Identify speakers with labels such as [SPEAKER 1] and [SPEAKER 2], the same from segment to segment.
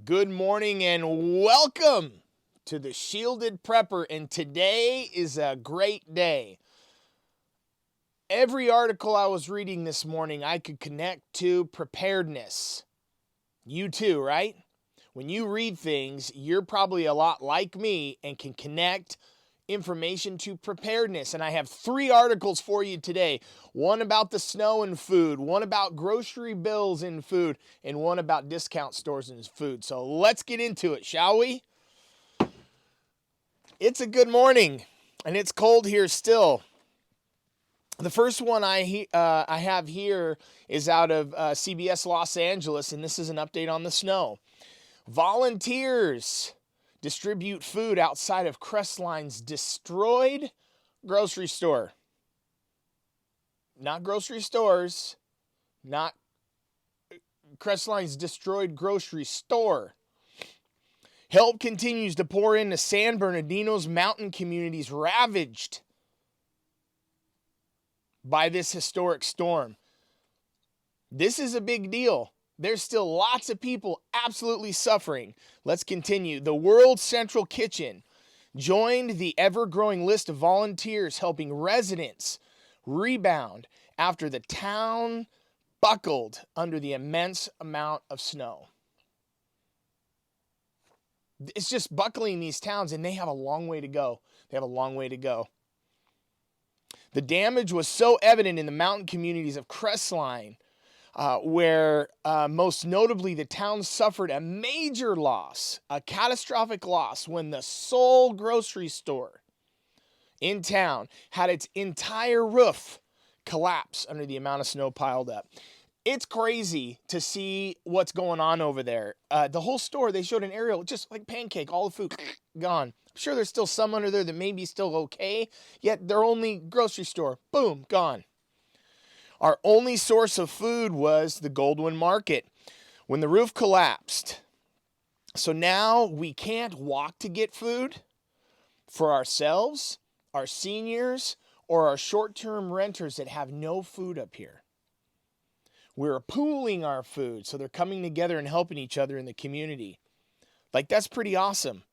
[SPEAKER 1] Good morning and welcome to the Shielded Prepper, and today is a great day. Every article I was reading this morning, I could connect to preparedness. You too, right? When you read things, you're probably a lot like me and can connect information to preparedness. And I have 3 articles for you today. One about the snow and food, one about grocery bills in food, and one about discount stores and food. So let's get into it, shall we? It's a good morning, and it's cold here still. The first one I have here is out of CBS Los Angeles, and this is an update on the snow. Volunteers distribute food outside of Crestline's destroyed grocery store. Not grocery stores, not Crestline's destroyed grocery store. Help continues to pour into San Bernardino's mountain communities ravaged by this historic storm. This is a big deal. There's still lots of people absolutely suffering. Let's continue. The World Central Kitchen joined the ever-growing list of volunteers helping residents rebound after the town buckled under the immense amount of snow. It's just buckling these towns, and they have a long way to go. The damage was so evident in the mountain communities of Crestline, where most notably the town suffered a major loss, a catastrophic loss, when the sole grocery store in town had its entire roof collapse under the amount of snow piled up. It's crazy to see what's going on over there. The whole store, they showed an aerial, just like pancake, all the food gone. I'm sure there's still some under there that may be still okay, yet their only grocery store, boom, gone. Our only source of food was the Goldwyn Market when the roof collapsed. So now we can't walk to get food for ourselves, our seniors, or our short-term renters that have no food up here. We're pooling our food, so they're coming together and helping each other in the community. Like, that's pretty awesome.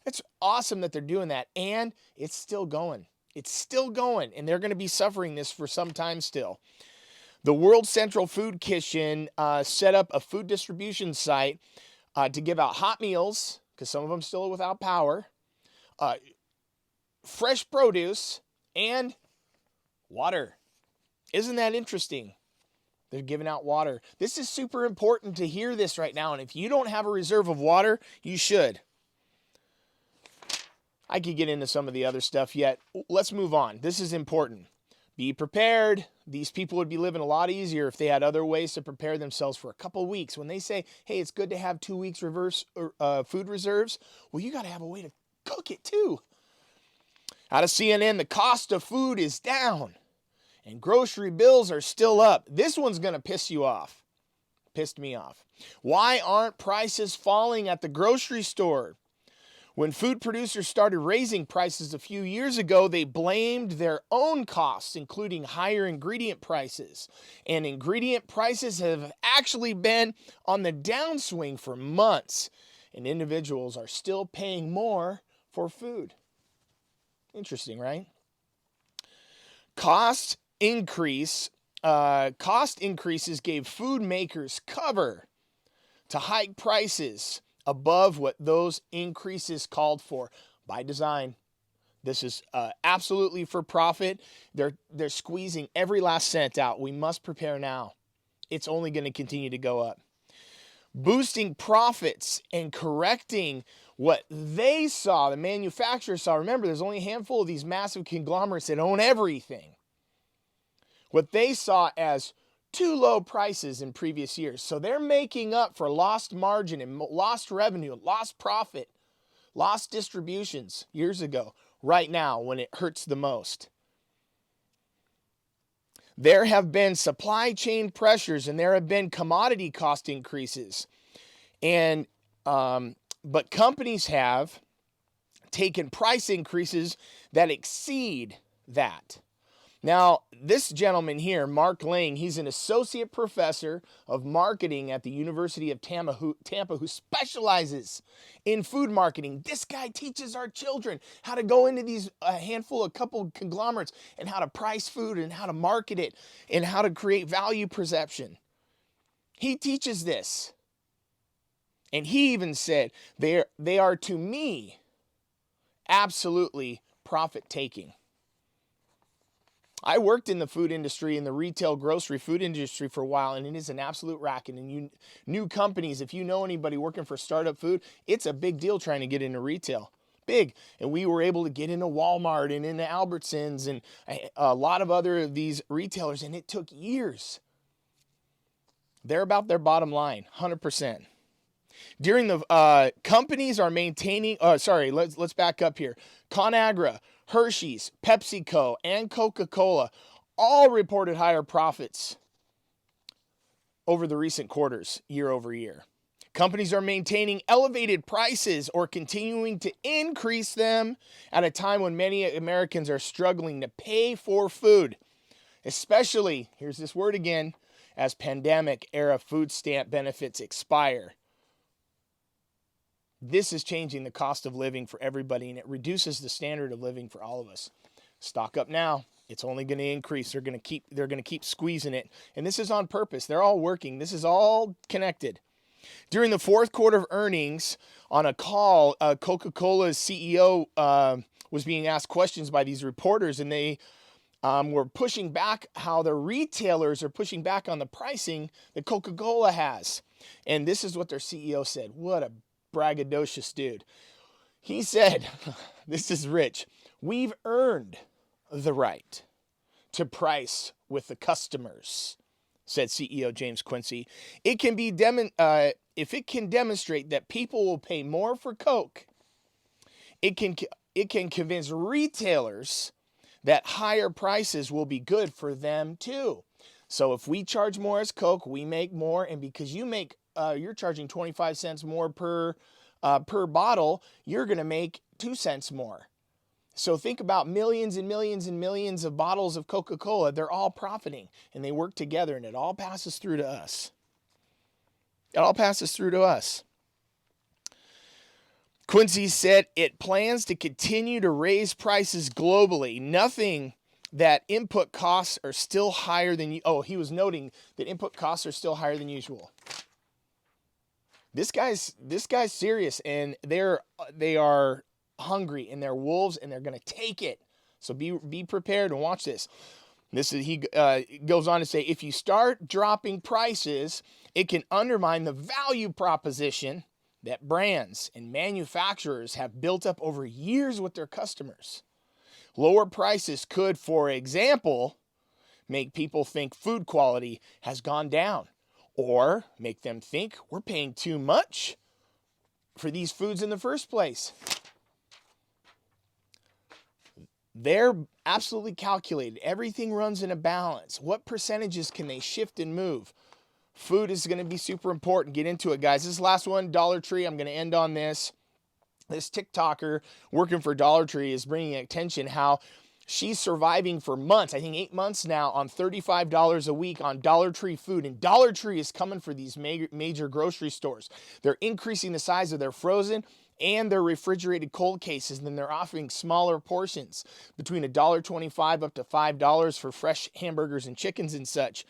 [SPEAKER 1] It's awesome that they're doing that, and it's still going. It's still going, and they're going to be suffering this for some time still. The World Central Food Kitchen set up a food distribution site to give out hot meals, because some of them still without power, fresh produce, and water. Isn't that interesting? They're giving out water. This is super important to hear this right now, and if you don't have a reserve of water, you should. I could get into some of the other stuff yet. Let's move on. This is important. Be prepared. These people would be living a lot easier if they had other ways to prepare themselves for a couple weeks. When they say, hey, it's good to have 2 weeks food reserves, well, you got to have a way to cook it too. Out of CNN, the cost of food is down and grocery bills are still up. This one's going to piss you off. Pissed me off. Why aren't prices falling at the grocery store? When food producers started raising prices a few years ago, they blamed their own costs, including higher ingredient prices. And ingredient prices have actually been on the downswing for months, and individuals are still paying more for food. Interesting, right? Cost increases gave food makers cover to hike prices above what those increases called for by design. This is absolutely for profit. They're squeezing every last cent out. We must prepare now. It's only going to continue to go up. Boosting profits and correcting what they saw, the manufacturers saw. Remember, there's only a handful of these massive conglomerates that own everything. What they saw as too low prices in previous years. So they're making up for lost margin and lost revenue, lost profit, lost distributions years ago, right now when it hurts the most. There have been supply chain pressures and there have been commodity cost increases. And but companies have taken price increases that exceed that. Now, this gentleman here, Mark Lang, he's an associate professor of marketing at the University of Tampa who specializes in food marketing. This guy teaches our children how to go into these a couple conglomerates and how to price food and how to market it and how to create value perception. He teaches this. And he even said, they are to me absolutely profit-taking. I worked in the food industry, in the retail grocery food industry for a while, and it is an absolute racket. And new companies, if you know anybody working for startup food, it's a big deal trying to get into retail. Big. And we were able to get into Walmart and into Albertsons and a lot of other of these retailers, and it took years. They're about their bottom line, 100%. During the companies are maintaining, let's back up here. ConAgra, Hershey's, PepsiCo, and Coca-Cola all reported higher profits over the recent quarters, year over year. Companies are maintaining elevated prices or continuing to increase them at a time when many Americans are struggling to pay for food, especially, here's this word again, as pandemic-era food stamp benefits expire. This is changing the cost of living for everybody, and it reduces the standard of living for all of us. Stock up now. It's only going to increase. They're going to keep squeezing it. And this is on purpose. They're all working. This is all connected. During the fourth quarter of earnings, on a call, Coca-Cola's CEO was being asked questions by these reporters, and they were pushing back how the retailers are pushing back on the pricing that Coca-Cola has. And this is what their CEO said. What a braggadocious dude. He said, this is rich. We've earned the right to price with the customers, said CEO James Quincy. If it can demonstrate that people will pay more for Coke, it can convince retailers that higher prices will be good for them too. So if we charge more as Coke, we make more, and because you're charging 25 cents more per bottle, you're going to make 2 cents more. So think about millions and millions and millions of bottles of Coca-Cola. They're all profiting, and they work together, and it all passes through to us. It all passes through to us. Quincy said it plans to continue to raise prices globally. Nothing that input costs are still higher than he was noting that input costs are still higher than usual. This guy's serious, and they are hungry, and they're wolves, and they're going to take it. So be prepared and watch this. He goes on to say, if you start dropping prices, it can undermine the value proposition that brands and manufacturers have built up over years with their customers. Lower prices could, for example, make people think food quality has gone down, or make them think we're paying too much for these foods in the first place. They're absolutely calculated. Everything runs in a balance. What percentages can they shift and move? Food is going to be super important. Get into it, guys. This last one, Dollar Tree, I'm going to end on this. This TikToker working for Dollar Tree is bringing attention how she's surviving for months, I think 8 months now, on $35 a week on Dollar Tree food. And Dollar Tree is coming for these major grocery stores. They're increasing the size of their frozen and their refrigerated cold cases, and then they're offering smaller portions between $1.25 up to $5 for fresh hamburgers and chickens and such.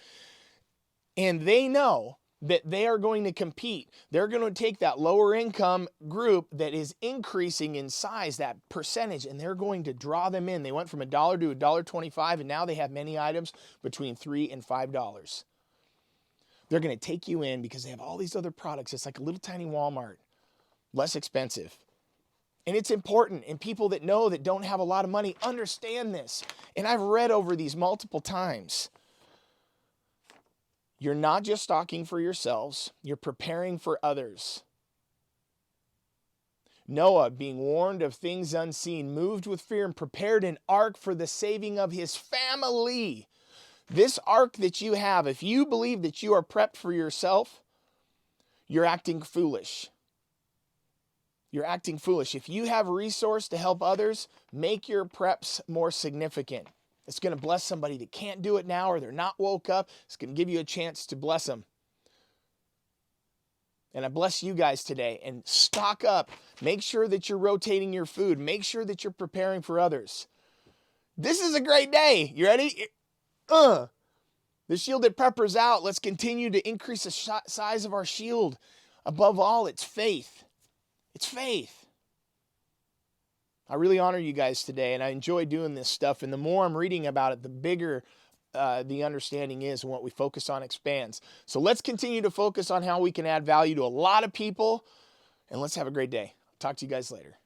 [SPEAKER 1] And they know that they are going to compete. They're going to take that lower income group that is increasing in size, that percentage, and they're going to draw them in. They went from $1 to $1.25, and now they have many items between $3 and $5. They're going to take you in because they have all these other products. It's like a little tiny Walmart, less expensive. And it's important, and people that know that don't have a lot of money understand this. And I've read over these multiple times. You're not just stocking for yourselves, you're preparing for others. Noah, being warned of things unseen, moved with fear and prepared an ark for the saving of his family. This ark that you have, if you believe that you are prepped for yourself, you're acting foolish. You're acting foolish. If you have a resource to help others, make your preps more significant. It's going to bless somebody that can't do it now or they're not woke up. It's going to give you a chance to bless them. And I bless you guys today. And stock up. Make sure that you're rotating your food. Make sure that you're preparing for others. This is a great day. You ready? The shielded pepper's out. Let's continue to increase the size of our shield. Above all, it's faith. It's faith. I really honor you guys today, and I enjoy doing this stuff. And the more I'm reading about it, the bigger the understanding is, and what we focus on expands. So let's continue to focus on how we can add value to a lot of people, and let's have a great day. Talk to you guys later.